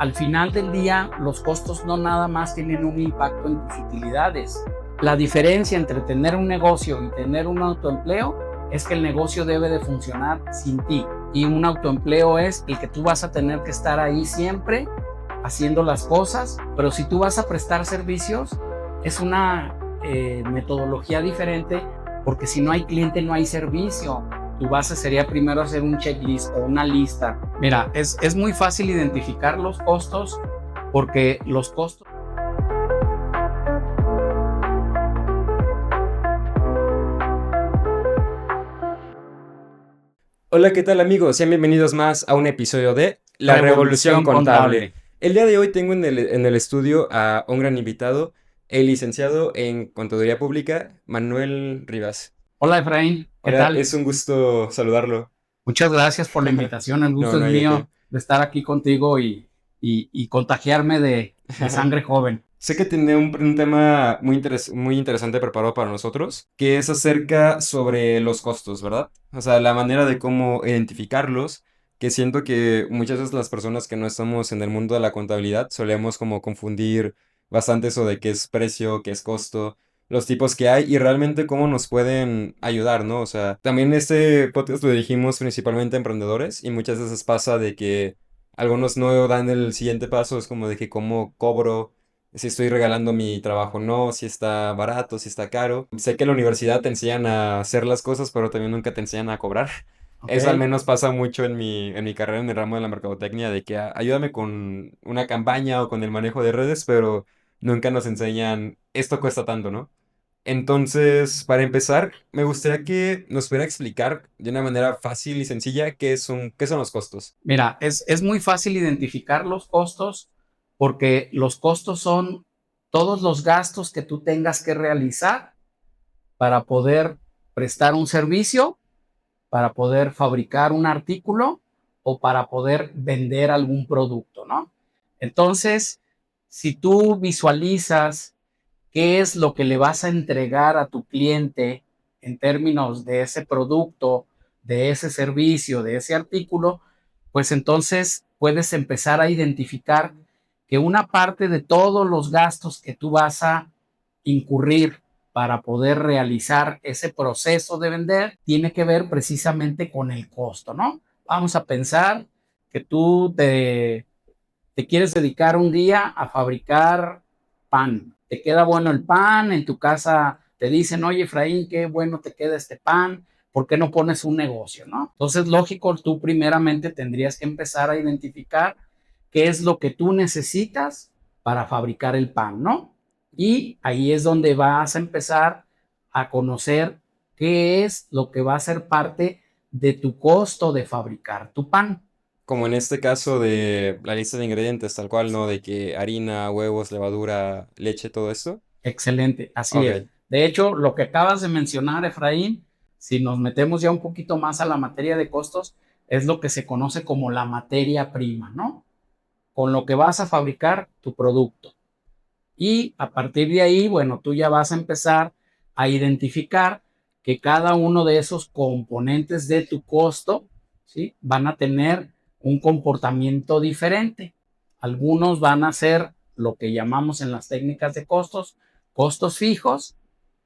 al final del día los costos no nada más tienen un impacto en tus utilidades. La diferencia entre tener un negocio y tener un autoempleo es que el negocio debe de funcionar sin ti, y un autoempleo es el que tú vas a tener que estar ahí siempre haciendo las cosas, pero si tú vas a prestar servicios es una metodología diferente, porque si no hay cliente no hay servicio. Tu base sería primero hacer un checklist o una lista. Mira, es muy fácil identificar los costos, porque los costos... Hola, ¿qué tal amigos? Sean bienvenidos más a un episodio de La Revolución Revolución Contable. Contable. El día de hoy tengo en el estudio a un gran invitado, el licenciado en Contaduría Pública, Manuel Rivas. Hola Efraín, ¿qué Hola, tal? es un gusto saludarlo. Muchas gracias por la invitación. El No, gusto no es hay de qué. mío de estar aquí contigo y contagiarme de sangre joven. Sé que tiene un tema muy interesante preparado para nosotros, que es acerca sobre los costos, ¿verdad? O sea, la manera de cómo identificarlos, que siento que muchas veces las personas que no estamos en el mundo de la contabilidad solemos como confundir bastante eso de qué es precio, qué es costo, los tipos que hay y realmente cómo nos pueden ayudar, ¿no? O sea, también este podcast lo dirigimos principalmente a emprendedores y muchas veces pasa de que algunos no dan el siguiente paso, es como de que cómo cobro si estoy regalando mi trabajo o no, si está barato, si está caro. Sé que en la universidad te enseñan a hacer las cosas, pero también nunca te enseñan a cobrar. ¿Ok? Eso al menos pasa mucho en mi carrera en el ramo de la mercadotecnia, de que ayúdame con una campaña o con el manejo de redes, pero nunca nos enseñan esto cuesta tanto, ¿no? Entonces, para empezar, me gustaría que nos pudiera explicar de una manera fácil y sencilla qué son los costos. Mira, es muy fácil identificar los costos, porque los costos son todos los gastos que tú tengas que realizar para poder prestar un servicio, para poder fabricar un artículo o para poder vender algún producto, ¿no? Entonces, si tú visualizas qué es lo que le vas a entregar a tu cliente en términos de ese producto, de ese servicio, de ese artículo, pues entonces puedes empezar a identificar que una parte de todos los gastos que tú vas a incurrir para poder realizar ese proceso de vender tiene que ver precisamente con el costo, ¿no? Vamos a pensar que te quieres dedicar un día a fabricar pan. Te queda bueno el pan, en tu casa te dicen, oye Efraín, qué bueno te queda este pan, ¿por qué no pones un negocio, no? Entonces, lógico, tú primeramente tendrías que empezar a identificar qué es lo que tú necesitas para fabricar el pan, ¿no? Y ahí es donde vas a empezar a conocer qué es lo que va a ser parte de tu costo de fabricar tu pan. Como en este caso de la lista de ingredientes, tal cual, ¿no? De que harina, huevos, levadura, leche, todo esto. Excelente, así es. Ok. De hecho, lo que acabas de mencionar, Efraín, si nos metemos ya un poquito más a la materia de costos, es lo que se conoce como la materia prima, ¿no? Con lo que vas a fabricar tu producto. Y a partir de ahí, bueno, tú ya vas a empezar a identificar que cada uno de esos componentes de tu costo, ¿sí? Van a tener un comportamiento diferente. Algunos van a ser lo que llamamos en las técnicas de costos, costos fijos,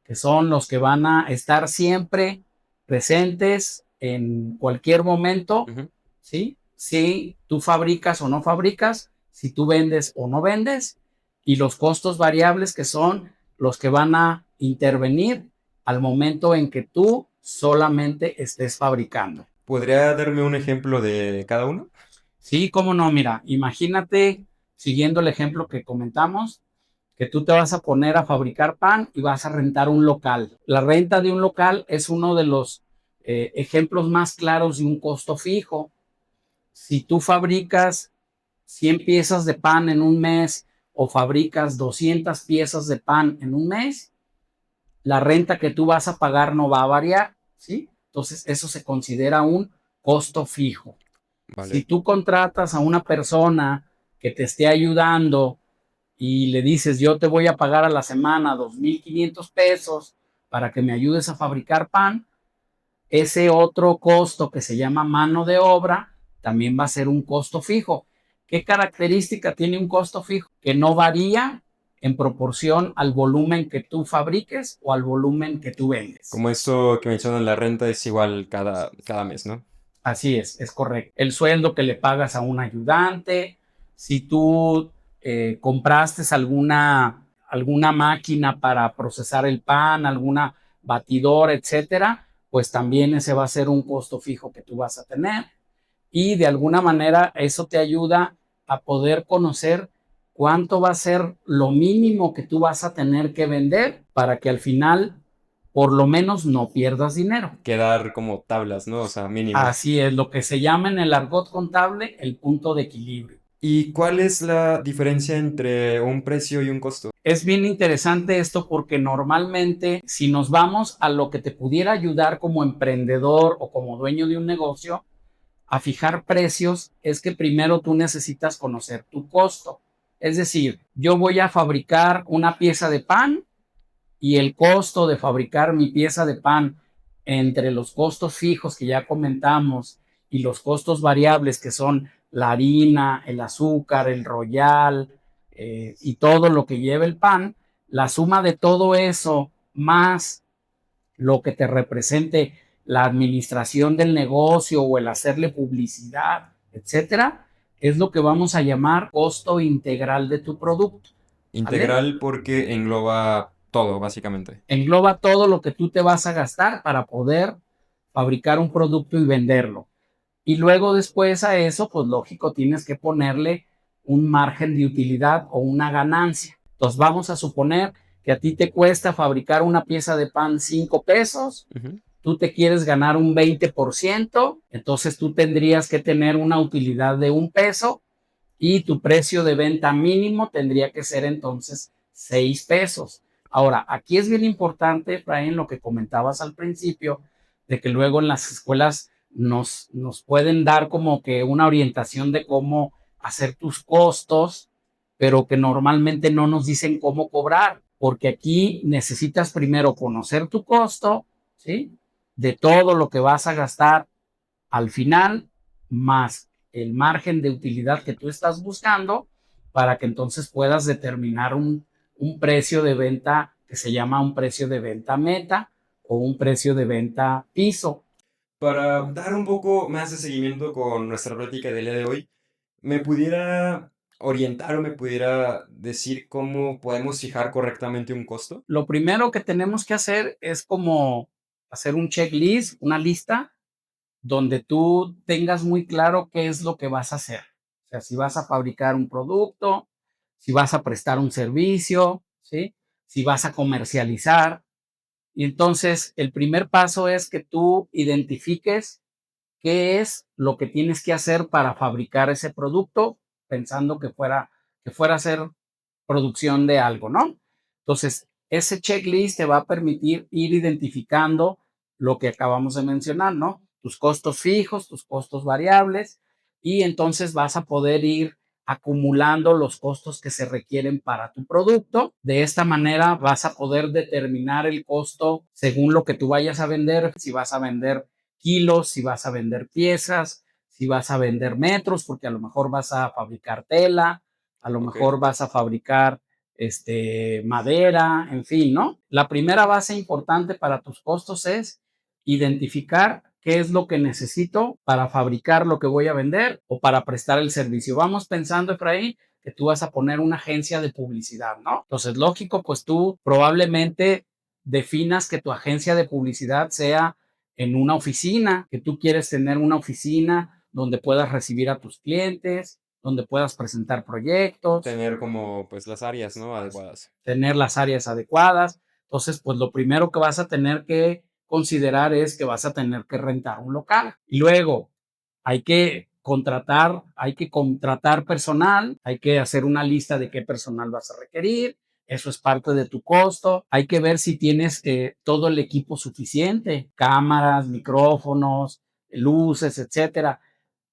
que son los que van a estar siempre presentes en cualquier momento, Ujú. ¿sí? Si tú fabricas o no fabricas, si tú vendes o no vendes, y los costos variables, que son los que van a intervenir al momento en que tú solamente estés fabricando. ¿Podría darme un ejemplo de cada uno? Sí, cómo no, mira, imagínate, siguiendo el ejemplo que comentamos, que tú te vas a poner a fabricar pan y vas a rentar un local. La renta de un local es uno de los ejemplos más claros de un costo fijo. Si tú fabricas 100 piezas de pan en un mes o fabricas 200 piezas de pan en un mes, la renta que tú vas a pagar no va a variar, ¿sí? Entonces, eso se considera un costo fijo. Si Vale. tú contratas a una persona que te esté ayudando y le dices, yo te voy a pagar a la semana 2,500 pesos para que me ayudes a fabricar pan, ese otro costo que se llama mano de obra también va a ser un costo fijo. ¿Qué característica tiene un costo fijo? Que no varía en proporción al volumen que tú fabriques o al volumen que tú vendes. Como eso que mencionan, la renta es igual cada mes, ¿no? Así es correcto. El sueldo que le pagas a un ayudante, si tú compraste alguna máquina para procesar el pan, alguna batidora, etcétera, pues también ese va a ser un costo fijo que tú vas a tener. Y de alguna manera eso te ayuda a poder conocer cuánto va a ser lo mínimo que tú vas a tener que vender para que al final por lo menos no pierdas dinero. Quedar como tablas, ¿no? O sea, mínimos. Así es, lo que se llama en el argot contable el punto de equilibrio. ¿Y cuál es la diferencia entre un precio y un costo? Es bien interesante esto porque normalmente si nos vamos a lo que te pudiera ayudar como emprendedor o como dueño de un negocio a fijar precios, es que primero tú necesitas conocer tu costo. Es decir, yo voy a fabricar una pieza de pan y el costo de fabricar mi pieza de pan entre los costos fijos que ya comentamos y los costos variables que son la harina, el azúcar, el royal y todo lo que lleva el pan, la suma de todo eso más lo que te represente la administración del negocio o el hacerle publicidad, etcétera, es lo que vamos a llamar costo integral de tu producto. ¿Vale? Integral porque engloba todo, básicamente. Engloba todo lo que tú te vas a gastar para poder fabricar un producto y venderlo. Y luego después a eso, pues lógico, tienes que ponerle un margen de utilidad o una ganancia. Entonces vamos a suponer que a ti te cuesta fabricar una pieza de pan 5 pesos, Ujú. tú te quieres ganar un 20%, entonces tú tendrías que tener una utilidad de 1 peso y tu precio de venta mínimo tendría que ser entonces 6 pesos. Ahora, aquí es bien importante, Brian, lo que comentabas al principio, de que luego en las escuelas nos pueden dar como que una orientación de cómo hacer tus costos, pero que normalmente no nos dicen cómo cobrar, porque aquí necesitas primero conocer tu costo, ¿sí? De todo lo que vas a gastar al final, más el margen de utilidad que tú estás buscando, para que entonces puedas determinar un precio de venta que se llama un precio de venta meta o un precio de venta piso. Para dar un poco más de seguimiento con nuestra plática del día de hoy, ¿me pudiera orientar o me pudiera decir cómo podemos fijar correctamente un costo? Lo primero que tenemos que hacer es como hacer un checklist, una lista donde tú tengas muy claro qué es lo que vas a hacer. O sea, si vas a fabricar un producto, si vas a prestar un servicio, ¿sí? Si vas a comercializar. Y entonces el primer paso es que tú identifiques qué es lo que tienes que hacer para fabricar ese producto, pensando que fuera a ser producción de algo, ¿no? Entonces, ese checklist te va a permitir ir identificando lo que acabamos de mencionar, ¿no? Tus costos fijos, tus costos variables, y entonces vas a poder ir acumulando los costos que se requieren para tu producto. De esta manera vas a poder determinar el costo según lo que tú vayas a vender, si vas a vender kilos, si vas a vender piezas, si vas a vender metros, porque a lo mejor vas a fabricar tela, a lo Ok. mejor vas a fabricar madera, en fin, ¿no? La primera base importante para tus costos es identificar qué es lo que necesito para fabricar lo que voy a vender o para prestar el servicio. Vamos pensando, Efraín, que tú vas a poner una agencia de publicidad, ¿no? Entonces, lógico, pues tú probablemente definas que tu agencia de publicidad sea en una oficina, que tú quieres tener una oficina donde puedas recibir a tus clientes, donde puedas presentar proyectos, Tener como pues las áreas, ¿no? Adecuadas. tener las áreas adecuadas. Entonces, pues lo primero que vas a tener que considerar es que vas a tener que rentar un local. Y luego hay que contratar personal, hay que hacer una lista de qué personal vas a requerir. Eso es parte de tu costo. Hay que ver si tienes todo el equipo suficiente, cámaras, micrófonos, luces, etcétera.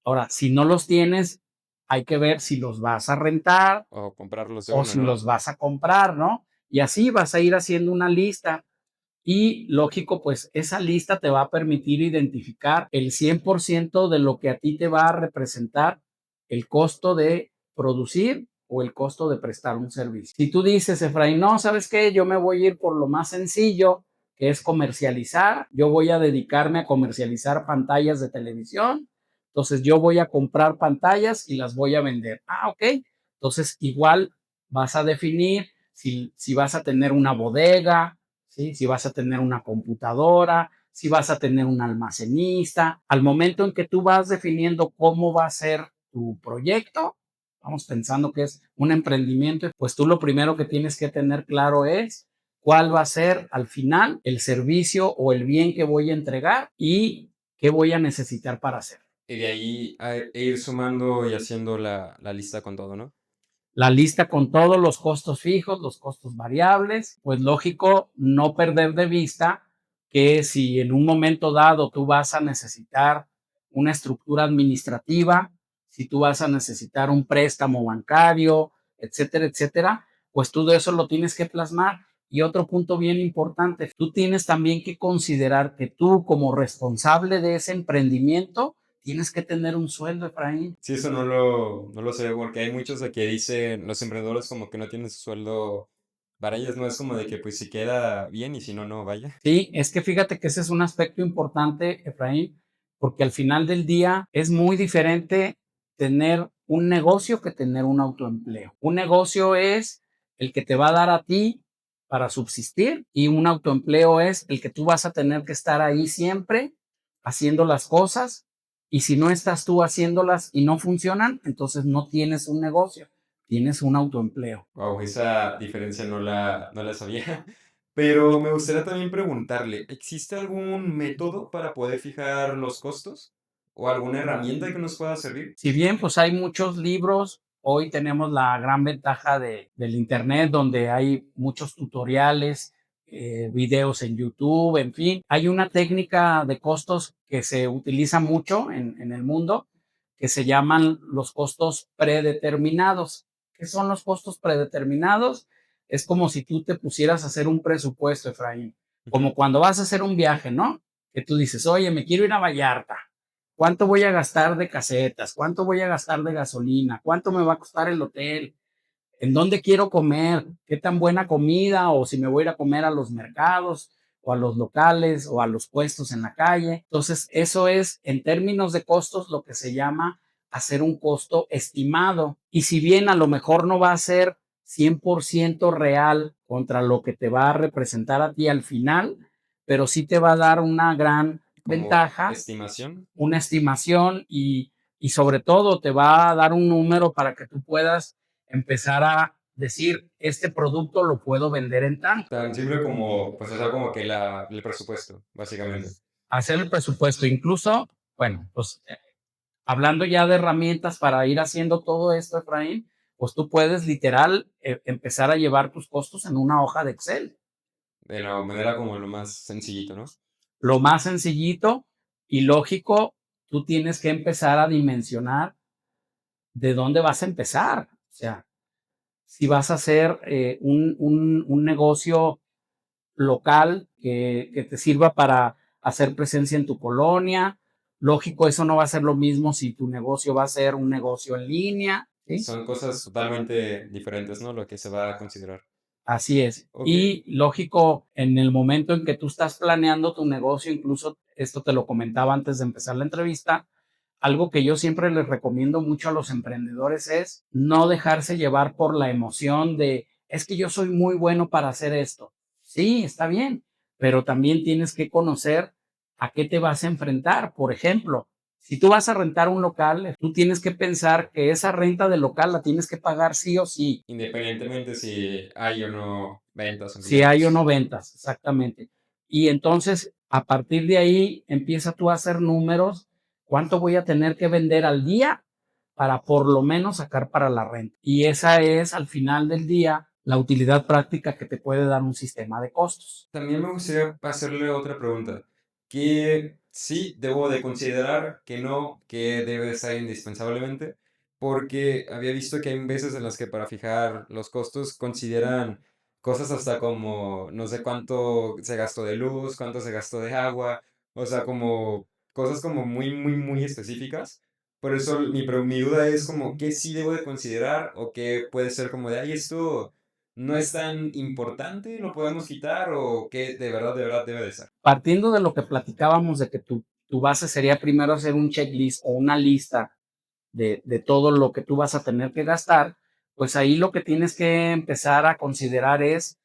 Ahora, si no los tienes, hay que ver si los vas a rentar O comprarlos de o uno, si ¿no? los vas a comprar, ¿no? Y así vas a ir haciendo una lista y lógico, pues esa lista te va a permitir identificar el 100% de lo que a ti te va a representar el costo de producir o el costo de prestar un servicio. Si tú dices, Efraín, no, ¿sabes qué? Yo me voy a ir por lo más sencillo, que es comercializar. Yo voy a dedicarme a comercializar pantallas de televisión. Entonces yo voy a comprar pantallas y las voy a vender. Ah, ok. Entonces igual vas a definir si vas a tener una bodega, ¿sí? Si vas a tener una computadora, si vas a tener un almacenista. Al momento en que tú vas definiendo cómo va a ser tu proyecto, vamos pensando que es un emprendimiento, pues tú lo primero que tienes que tener claro es cuál va a ser al final el servicio o el bien que voy a entregar y qué voy a necesitar para hacer. Y de ahí ir sumando y haciendo la lista con todo, ¿no? La lista con todos los costos fijos, los costos variables, pues lógico, no perder de vista que si en un momento dado tú vas a necesitar una estructura administrativa, si tú vas a necesitar un préstamo bancario, etcétera, etcétera, pues todo eso lo tienes que plasmar. Y otro punto bien importante, tú tienes también que considerar que tú como responsable de ese emprendimiento tienes que tener un sueldo, Efraín. Sí, eso no lo sé, porque hay muchos de que dicen, los emprendedores como que no tienen su sueldo para ellos, no es como de que pues si queda bien y si no, no, vaya. Sí, es que fíjate que ese es un aspecto importante, Efraín, porque al final del día es muy diferente tener un negocio que tener un autoempleo. Un negocio es el que te va a dar a ti para subsistir y un autoempleo es el que tú vas a tener que estar ahí siempre haciendo las cosas y si no estás tú haciéndolas y no funcionan, entonces no tienes un negocio, tienes un autoempleo. Wow, esa diferencia no la sabía. Pero me gustaría también preguntarle, ¿existe algún método para poder fijar los costos? ¿O alguna herramienta que nos pueda servir? Si bien pues hay muchos libros, hoy tenemos la gran ventaja del Internet donde hay muchos tutoriales, videos en YouTube, en fin. Hay una técnica de costos que se utiliza mucho en el mundo que se llaman los costos predeterminados. ¿Qué son los costos predeterminados? Es como si tú te pusieras a hacer un presupuesto, Efraín, Ujú. como cuando vas a hacer un viaje, ¿no? Que tú dices, oye, me quiero ir a Vallarta. ¿Cuánto voy a gastar de casetas? ¿Cuánto voy a gastar de gasolina? ¿Cuánto me va a costar el hotel? ¿En dónde quiero comer? ¿Qué tan buena comida? O si me voy a ir a comer a los mercados o a los locales o a los puestos en la calle. Entonces, eso es en términos de costos lo que se llama hacer un costo estimado. Y si bien a lo mejor no va a ser 100% real contra lo que te va a representar a ti al final, pero sí te va a dar una gran Como ventaja, estimación. una estimación y sobre todo te va a dar un número para que tú puedas empezar a decir, este producto lo puedo vender en tanto. Tan simple como, pues, o sea, como que el presupuesto, básicamente. Hacer el presupuesto, incluso, bueno, pues hablando ya de herramientas para ir haciendo todo esto, Efraín, pues tú puedes literal empezar a llevar tus costos en una hoja de Excel. De la manera como lo más sencillito, ¿no? Lo más sencillito y lógico, tú tienes que empezar a dimensionar de dónde vas a empezar. O sea, si vas a hacer un negocio local que te sirva para hacer presencia en tu colonia. Lógico, eso no va a ser lo mismo si tu negocio va a ser un negocio en línea, ¿sí? Son cosas totalmente diferentes, ¿no? Lo que se va a considerar. Así es. Ok. Y lógico, en el momento en que tú estás planeando tu negocio, incluso esto te lo comentaba antes de empezar la entrevista, algo que yo siempre les recomiendo mucho a los emprendedores es no dejarse llevar por la emoción de, es que yo soy muy bueno para hacer esto. Sí, está bien, pero también tienes que conocer a qué te vas a enfrentar. Por ejemplo, si tú vas a rentar un local, tú tienes que pensar que esa renta del local la tienes que pagar sí o sí, Independientemente si hay o no ventas o si hay o clientes. no ventas, exactamente. Y entonces, a partir de ahí, empieza tú a hacer números, cuánto voy a tener que vender al día para por lo menos sacar para la renta. Y esa es, al final del día, la utilidad práctica que te puede dar un sistema de costos. También me gustaría hacerle otra pregunta. ¿Qué sí debo de considerar, que no, que debe de estar indispensablemente? Porque había visto que hay veces en las que para fijar los costos consideran cosas hasta como no sé cuánto se gastó de luz, cuánto se gastó de agua, o sea, como cosas como muy específicas, Por eso mi duda es como, ¿qué sí debo de considerar o qué puede ser como de, ay, esto no es tan importante, lo podemos quitar o qué de verdad debe de ser? Partiendo de lo que platicábamos de que tu base sería primero hacer un checklist o una lista de todo lo que tú vas a tener que gastar, pues ahí lo que tienes que empezar a considerar es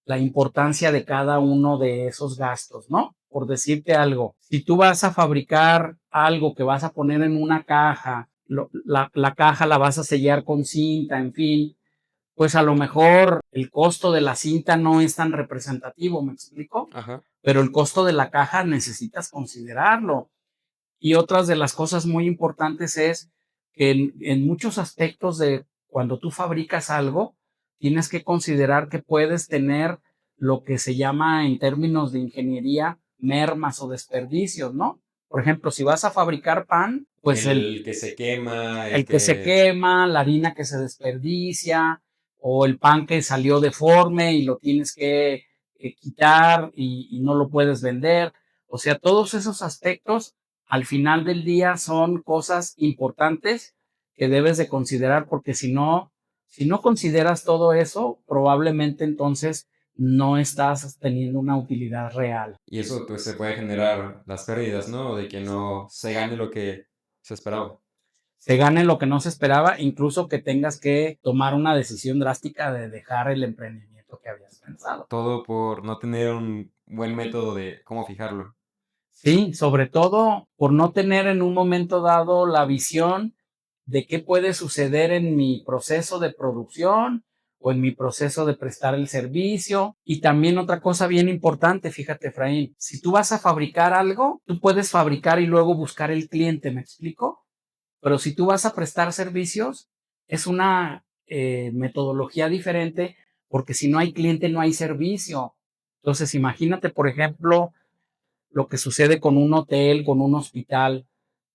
la importancia de cada uno de esos gastos, ¿no? Por decirte algo, si tú vas a fabricar algo que vas a poner en una caja, la caja la vas a sellar con cinta, en fin, pues a lo mejor el costo de la cinta no es tan representativo, ¿me explico? Ajá. Pero el costo de la caja necesitas considerarlo. Y otras de las cosas muy importantes es que en muchos aspectos de cuando tú fabricas algo, tienes que considerar que puedes tener lo que se llama en términos de ingeniería mermas o desperdicios, ¿no? Por ejemplo, si vas a fabricar pan, pues El que se quema, el el que se que... quema, la harina que se desperdicia o el pan que salió deforme y lo tienes que quitar y no lo puedes vender. O sea, todos esos aspectos al final del día son cosas importantes que debes de considerar porque si no consideras todo eso, probablemente entonces no estás teniendo una utilidad real. Y eso pues se puede generar las pérdidas, ¿no? De que no se gane lo que se esperaba. Se gane lo que no se esperaba, incluso que tengas que tomar una decisión drástica de dejar el emprendimiento que habías pensado. Todo por no tener un buen método de cómo fijarlo. Sí, sobre todo por no tener en un momento dado la visión de qué puede suceder en mi proceso de producción o en mi proceso de prestar el servicio. Y también otra cosa bien importante, fíjate, Efraín, si tú vas a fabricar algo, tú puedes fabricar y luego buscar el cliente, ¿me explico? Pero si tú vas a prestar servicios, es una metodología diferente porque si no hay cliente, no hay servicio. Entonces, imagínate, por ejemplo, lo que sucede con un hotel, con un hospital,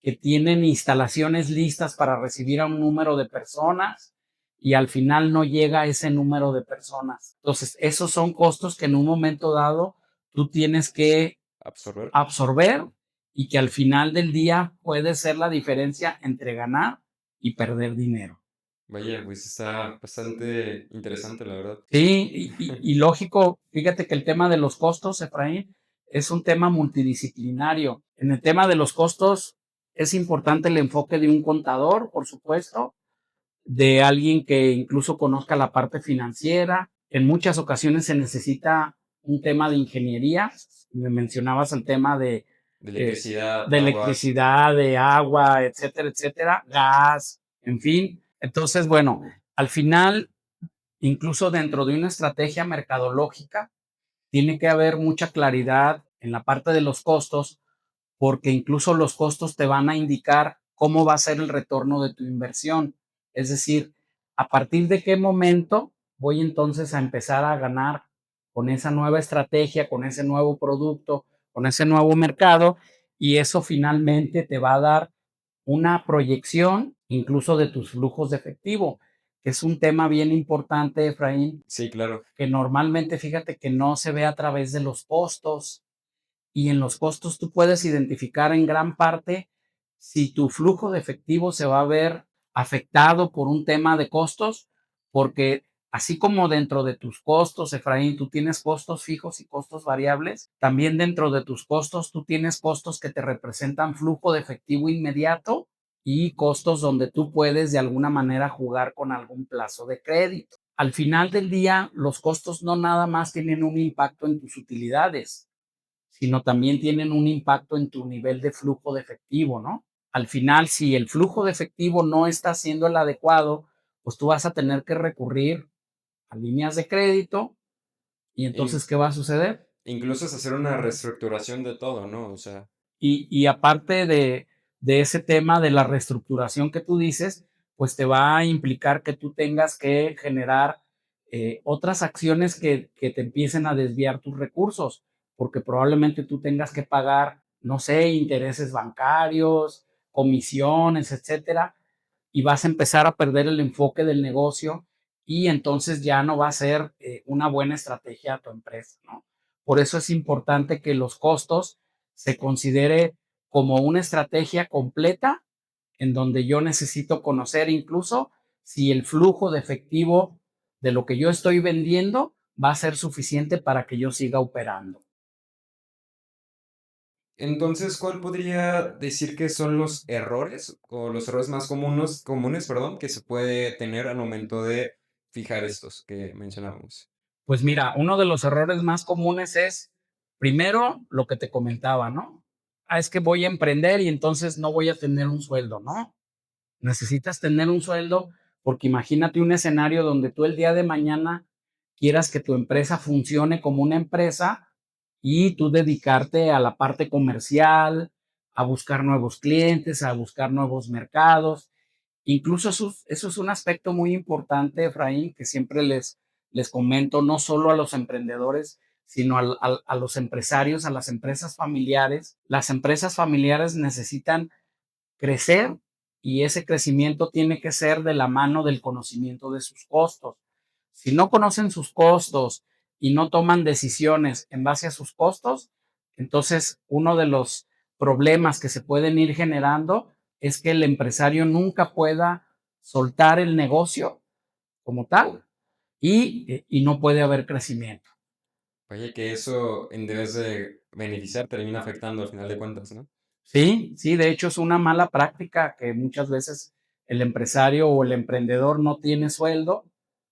que tienen instalaciones listas para recibir a un número de personas y al final no llega ese número de personas. Entonces, esos son costos que en un momento dado tú tienes que Absorber. absorber y que al final del día puede ser la diferencia entre ganar y perder dinero. Vaya, pues está bastante interesante, la verdad. Sí, y lógico, fíjate que el tema de los costos, Efraín, es un tema multidisciplinario. En el tema de los costos es importante el enfoque de un contador, por supuesto, de alguien que incluso conozca la parte financiera. En muchas ocasiones se necesita un tema de ingeniería. Me mencionabas el tema De eh, electricidad, de agua. electricidad, de agua, etcétera, gas, en fin. Entonces, bueno, al final, incluso dentro de una estrategia mercadológica, tiene que haber mucha claridad en la parte de los costos, porque incluso los costos te van a indicar cómo va a ser el retorno de tu inversión. Es decir, a partir de qué momento voy entonces a empezar a ganar con esa nueva estrategia, con ese nuevo producto, con ese nuevo mercado, y eso finalmente te va a dar una proyección incluso de tus flujos de efectivo, que es un tema bien importante, Efraín, Sí, claro. que normalmente fíjate que no se ve a través de los costos y en los costos tú puedes identificar en gran parte si tu flujo de efectivo se va a ver afectado por un tema de costos, porque así como dentro de tus costos, Efraín, tú tienes costos fijos y costos variables, también dentro de tus costos tú tienes costos que te representan flujo de efectivo inmediato y costos donde tú puedes de alguna manera jugar con algún plazo de crédito. Al final del día, los costos no nada más tienen un impacto en tus utilidades, sino también tienen un impacto en tu nivel de flujo de efectivo, ¿no? Al final, si el flujo de efectivo no está siendo el adecuado, pues tú vas a tener que recurrir a líneas de crédito y In- entonces, ¿qué va a suceder? incluso es hacer una reestructuración de todo, ¿no? O sea, Y aparte de ese tema de la reestructuración que tú dices, pues te va a implicar que tú tengas que generar otras acciones que te empiecen a desviar tus recursos, porque probablemente tú tengas que pagar, no sé, intereses bancarios, comisiones, etcétera, y vas a empezar a perder el enfoque del negocio y entonces ya no va a ser una buena estrategia a tu empresa, ¿no? Por eso es importante que los costos se considere como una estrategia completa en donde yo necesito conocer incluso si el flujo de efectivo de lo que yo estoy vendiendo va a ser suficiente para que yo siga operando. Entonces, ¿cuál podría decir que son los errores o los errores más comunes, perdón, que se puede tener al momento de fijar estos que mencionábamos? Pues mira, uno de los errores más comunes es, primero, lo que te comentaba, ¿no? Es que voy a emprender y entonces no voy a tener un sueldo, ¿no? Necesitas tener un sueldo porque imagínate un escenario donde tú el día de mañana quieras que tu empresa funcione como una empresa y tú dedicarte a la parte comercial, a buscar nuevos clientes, a buscar nuevos mercados. Incluso eso es un aspecto muy importante, Efraín, que siempre les comento, no solo a los emprendedores, sino a los empresarios, a las empresas familiares. Las empresas familiares necesitan crecer y ese crecimiento tiene que ser de la mano del conocimiento de sus costos. Si no conocen sus costos y no toman decisiones en base a sus costos, entonces uno de los problemas que se pueden ir generando es que el empresario nunca pueda soltar el negocio como tal y no puede haber crecimiento. Oye, que eso en vez de beneficiar termina afectando al final de cuentas, ¿no? Sí, sí, de hecho es una mala práctica que muchas veces el empresario o el emprendedor no tiene sueldo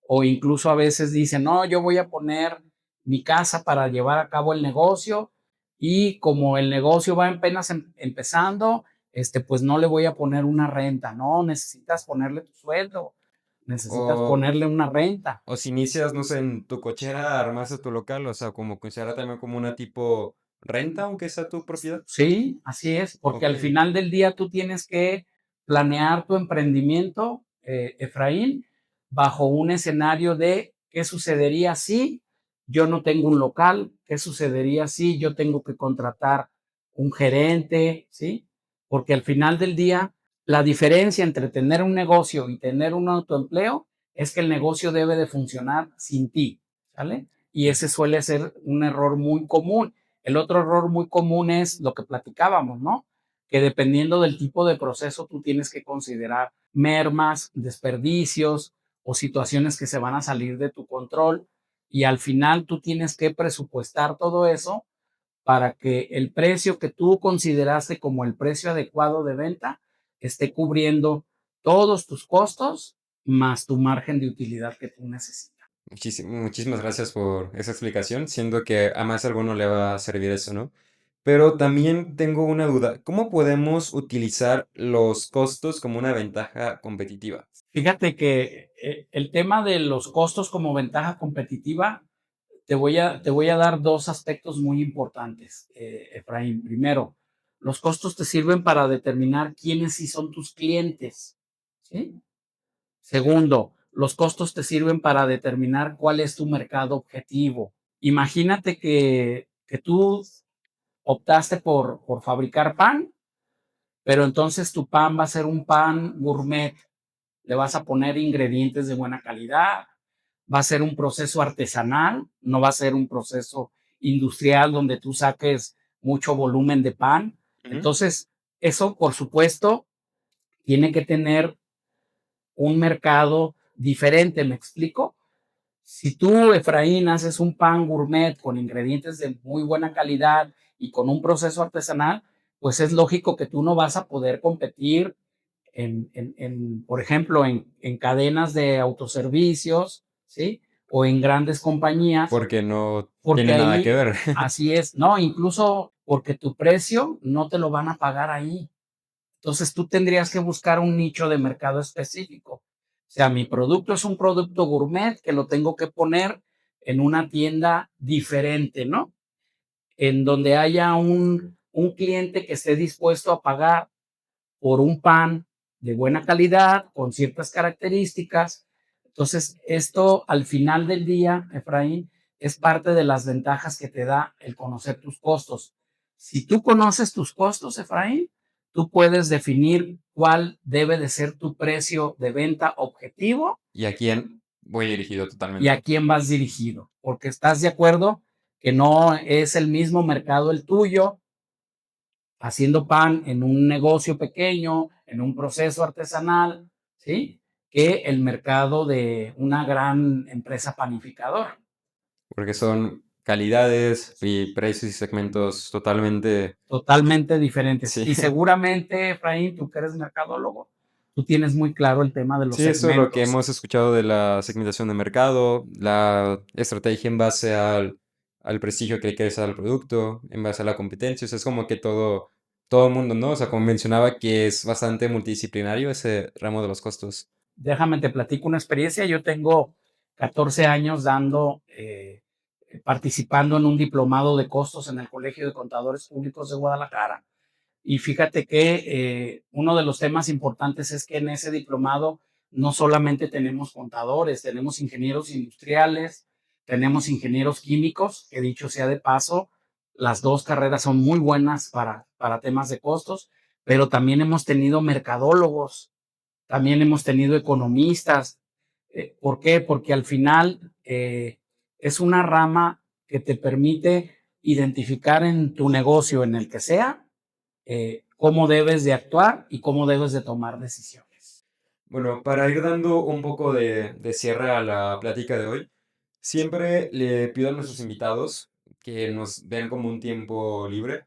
o incluso a veces dice, no, yo voy a poner mi casa para llevar a cabo el negocio y como el negocio va apenas empezando, pues no le voy a poner una renta, no, necesitas ponerle tu sueldo, necesitas O, ponerle una renta. o si inicias, no sé, en tu cochera, armaste tu local, o sea, como considerar también como una tipo renta, aunque sea tu propiedad. Sí, así es, porque Ok. al final del día tú tienes que planear tu emprendimiento, Efraín, bajo un escenario de qué sucedería si yo no tengo un local, qué sucedería si yo tengo que contratar un gerente, ¿sí? Porque al final del día, la diferencia entre tener un negocio y tener un autoempleo es que el negocio debe de funcionar sin ti, ¿sale? Y ese suele ser un error muy común. El otro error muy común es lo que platicábamos, ¿no? Que dependiendo del tipo de proceso, tú tienes que considerar mermas, desperdicios o situaciones que se van a salir de tu control y al final tú tienes que presupuestar todo eso para que el precio que tú consideraste como el precio adecuado de venta esté cubriendo todos tus costos más tu margen de utilidad que tú necesitas. Muchísimas gracias por esa explicación, siendo que a más de alguno le va a servir eso, ¿no? Pero también tengo una duda. ¿Cómo podemos utilizar los costos como una ventaja competitiva? Fíjate que el tema de los costos como ventaja competitiva, te voy a dar dos aspectos muy importantes, Efraín. Primero, los costos te sirven para determinar quiénes sí son tus clientes. ¿Sí? Segundo, los costos te sirven para determinar cuál es tu mercado objetivo. Imagínate que tú optaste por fabricar pan, pero entonces tu pan va a ser un pan gourmet. Le vas a poner ingredientes de buena calidad, va a ser un proceso artesanal, no va a ser un proceso industrial donde tú saques mucho volumen de pan. Ujú. Entonces, eso, por supuesto, tiene que tener un mercado diferente, ¿me explico? Si tú, Efraín, haces un pan gourmet con ingredientes de muy buena calidad y con un proceso artesanal, pues es lógico que tú no vas a poder competir por ejemplo, en cadenas de autoservicios, ¿sí? O en grandes compañías, Porque no porque tiene nada que ahí, ver. así es, no, incluso porque tu precio no te lo van a pagar ahí. Entonces tú tendrías que buscar un nicho de mercado específico. O sea, mi producto es un producto gourmet que lo tengo que poner en una tienda diferente, ¿no? En donde haya un cliente que esté dispuesto a pagar por un pan de buena calidad, con ciertas características. Entonces, esto al final del día, Efraín, es parte de las ventajas que te da el conocer tus costos. Si tú conoces tus costos, Efraín, tú puedes definir cuál debe de ser tu precio de venta objetivo ¿Y a quién voy dirigido y a totalmente? quién vas dirigido, porque estás de acuerdo que no es el mismo mercado el tuyo, haciendo pan en un negocio pequeño, en un proceso artesanal, ¿sí? Que el mercado de una gran empresa panificadora. Porque son calidades y precios y segmentos totalmente, Totalmente diferentes. sí. Y seguramente, Efraín, tú que eres mercadólogo, tú tienes muy claro el tema de los Sí, eso es lo que segmentos. hemos escuchado de la segmentación de mercado, la estrategia en base al prestigio que le quieres dar al producto, en base a la competencia. O sea, es como que todo el mundo, ¿no? O sea, como mencionaba que es bastante multidisciplinario ese ramo de los costos. Déjame te platico una experiencia. Yo tengo 14 años participando en un diplomado de costos en el Colegio de Contadores Públicos de Guadalajara. Y fíjate que uno de los temas importantes es que en ese diplomado no solamente tenemos contadores, tenemos ingenieros industriales, tenemos ingenieros químicos, que dicho sea de paso, las dos carreras son muy buenas para temas de costos, pero también hemos tenido mercadólogos, también hemos tenido economistas. ¿Por qué? Porque al final es una rama que te permite identificar en tu negocio, en el que sea, cómo debes de actuar y cómo debes de tomar decisiones. Bueno, para ir dando un poco de cierre a la plática de hoy, siempre le pido a nuestros invitados que nos den como un tiempo libre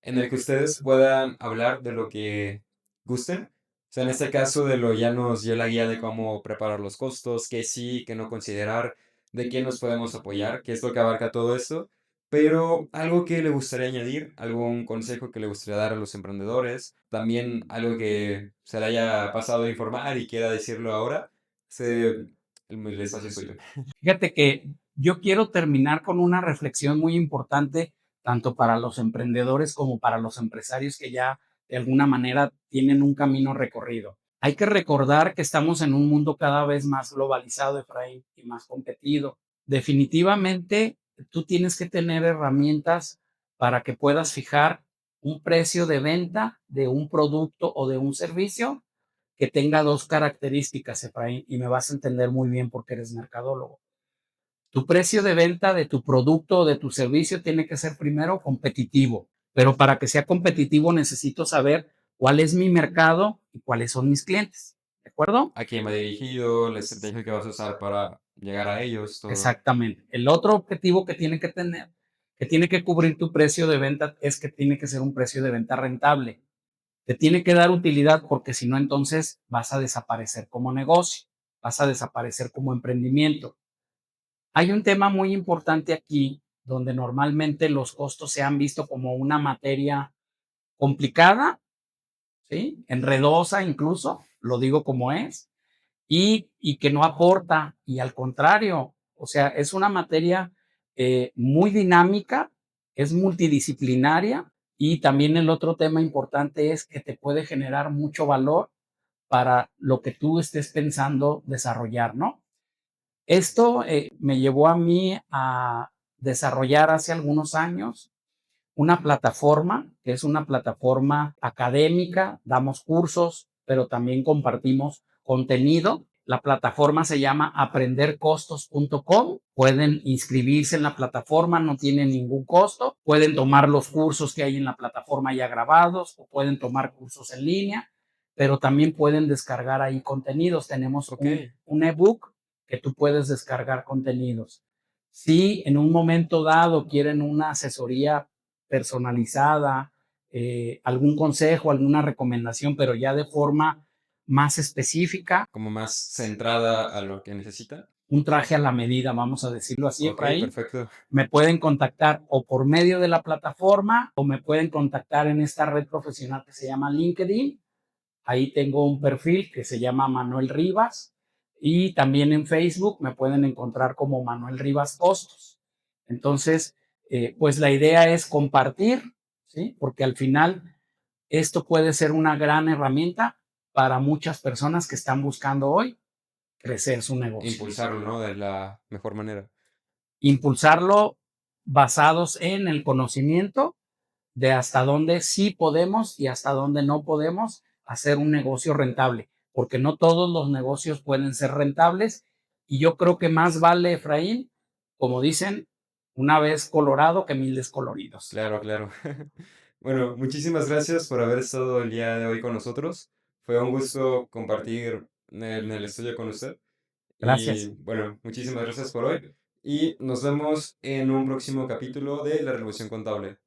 en el que ustedes puedan hablar de lo que gusten. O sea, en este caso de lo ya nos dio la guía de cómo preparar los costos, qué sí, qué no considerar, de qué nos podemos apoyar, qué es lo que abarca todo esto. Pero algo que le gustaría añadir, algún consejo que le gustaría dar a los emprendedores, también algo que se le haya pasado a informar y quiera decirlo ahora, el espacio es suyo. Fíjate que yo quiero terminar con una reflexión muy importante, tanto para los emprendedores como para los empresarios que ya de alguna manera tienen un camino recorrido. Hay que recordar que estamos en un mundo cada vez más globalizado, Efraín, y más competido. Definitivamente, tú tienes que tener herramientas para que puedas fijar un precio de venta de un producto o de un servicio que tenga dos características, Efraín, y me vas a entender muy bien porque eres mercadólogo. Tu precio de venta de tu producto o de tu servicio tiene que ser primero competitivo, pero para que sea competitivo necesito saber cuál es mi mercado y cuáles son mis clientes. ¿De acuerdo? A quién va dirigido, la estrategia que vas a usar para llegar a ellos, todo. Exactamente. El otro objetivo que tiene que tener, que tiene que cubrir tu precio de venta, es que tiene que ser un precio de venta rentable. Te tiene que dar utilidad porque si no, entonces vas a desaparecer como negocio, vas a desaparecer como emprendimiento. Hay un tema muy importante aquí donde normalmente los costos se han visto como una materia complicada, ¿sí? Enredosa incluso, lo digo como es, y que no aporta, y al contrario, o sea, es una materia muy dinámica, es multidisciplinaria, y también el otro tema importante es que te puede generar mucho valor para lo que tú estés pensando desarrollar, ¿no? Esto me llevó a mí a desarrollar hace algunos años una plataforma, que es una plataforma académica, damos cursos, pero también compartimos contenido. La plataforma se llama aprendercostos.com. Pueden inscribirse en la plataforma, no tiene ningún costo. Pueden tomar los cursos que hay en la plataforma ya grabados o pueden tomar cursos en línea, pero también pueden descargar ahí contenidos. Tenemos Ok. un ebook que tú puedes descargar contenidos. Si en un momento dado quieren una asesoría personalizada, algún consejo, alguna recomendación, pero ya de forma más específica, Como más centrada a lo que necesita. un traje a la medida, vamos a decirlo así, Ok, Efraín. perfecto. Me pueden contactar o por medio de la plataforma o me pueden contactar en esta red profesional que se llama LinkedIn. Ahí tengo un perfil que se llama Manuel Rivas y también en Facebook me pueden encontrar como Manuel Rivas Costos. Entonces, pues la idea es compartir, ¿sí? Porque al final esto puede ser una gran herramienta para muchas personas que están buscando hoy crecer su negocio. Impulsarlo, ¿no? De la mejor manera. Impulsarlo basados en el conocimiento de hasta dónde sí podemos y hasta dónde no podemos hacer un negocio rentable, porque no todos los negocios pueden ser rentables y yo creo que más vale, Efraín, como dicen, una vez colorado que mil descoloridos. Claro, claro. Bueno, muchísimas gracias por haber estado el día de hoy con nosotros. Fue un gusto compartir en el estudio con usted. Y Gracias. bueno, muchísimas gracias por hoy. Y nos vemos en un próximo capítulo de La Revolución Contable.